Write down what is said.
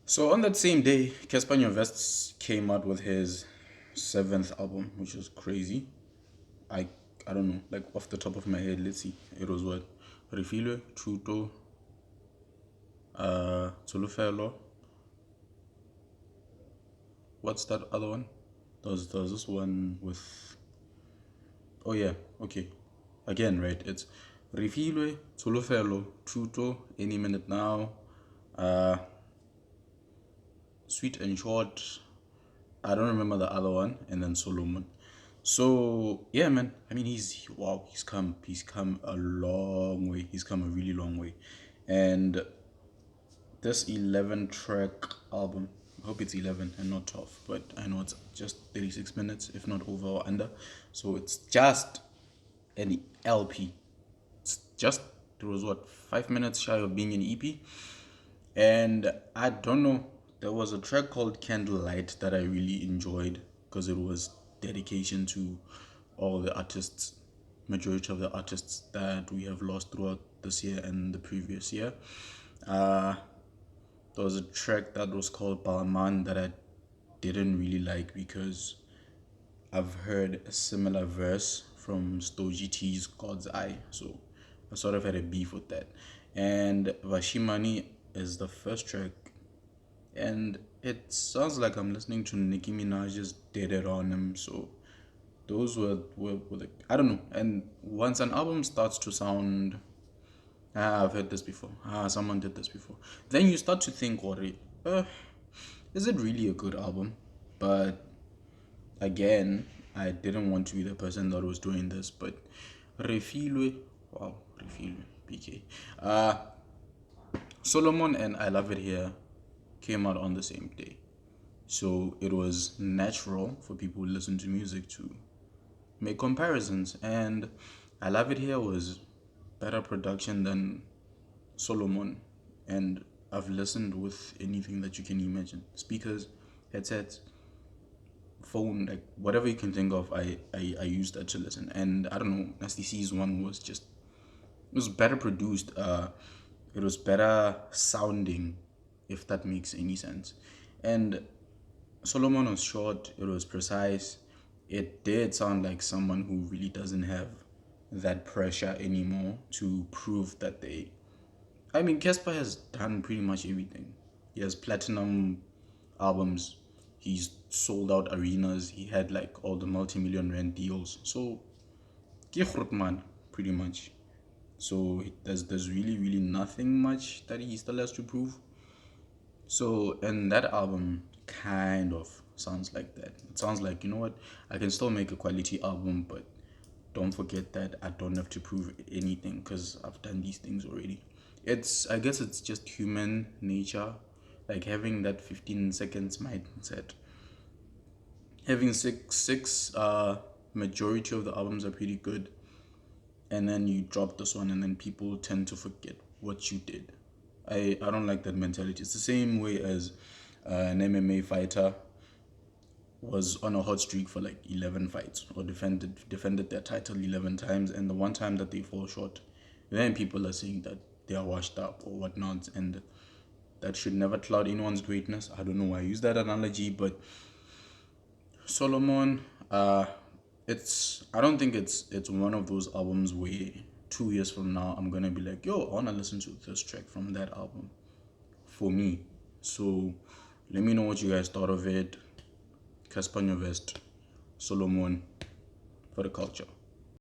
So on that same day, Casper Nyovest came out with his seventh album, which was crazy. I I don't know, like off the top of my head, let's see. It was what? Refilwe, Chuto, Tsolofelo. What's that other one? There's this one with, oh yeah, okay. Again, right? It's Refilwe, Tsolofelo, Chuto, Any Minute Now, uh Sweet and Short. I don't remember the other one, and then Solomon. So yeah, man. I mean, he's come a long way. He's come a really long way, and this 11-track album. I hope it's 11 and not 12, but I know it's just 36 minutes, if not over or under. So it's just an LP. It's just, it was what, 5 minutes shy of being an EP. And I don't know, there was a track called Candlelight that I really enjoyed because it was dedication to all the artists, majority of the artists that we have lost throughout this year and the previous year. Uh, there was a track that was called Balman that I didn't really like because I've heard a similar verse from Stoji T's God's Eye, so I sort of had a beef with that. And Vashimani is the first track, and it sounds like I'm listening to Nicki Minaj's Dead It On Him, so those were like, I don't know. And once an album starts to sound, I've heard this before, someone did this before, then you start to think, is it really a good album? But again, I didn't want to be the person that was doing this, but Refilwe, wow, Refilwe, PK. Solomon and I Love It Here came out on the same day. So it was natural for people who listen to music to make comparisons. And I Love It Here was better production than Solomon. And I've listened with anything that you can imagine: speakers, headsets, phone, like whatever you can think of. I used that to listen. And I don't know, Nasty C's one was just, it was better produced. It was better sounding, if that makes any sense. And Solomon was short, it was precise. It did sound like someone who really doesn't have that pressure anymore to prove that they. I mean, Casper has done pretty much everything. He has platinum albums, he's sold out arenas, he had like all the multi-million rand deals. So, ke groot man, pretty much. So there's really nothing much that he still has to prove. So, and that album kind of sounds like that. It sounds like, you know what, I can still make a quality album, but don't forget that I don't have to prove anything because I've done these things already. I guess it's just human nature, like having that 15 seconds mindset. Having six majority of the albums are pretty good, and then you drop this one and then people tend to forget what you did. I don't like that mentality. It's the same way as an MMA fighter was on a hot streak for like 11 fights, or defended their title 11 times, and the one time that they fall short, then people are saying that they are washed up or whatnot, and that should never cloud anyone's greatness. I don't know why I use that analogy, but Solomon, I don't think it's one of those albums where 2 years from now I'm gonna be like, yo, I wanna listen to this track from that album. For me. So let me know what you guys thought of it. Casper Nyovest, Solomon, for the culture.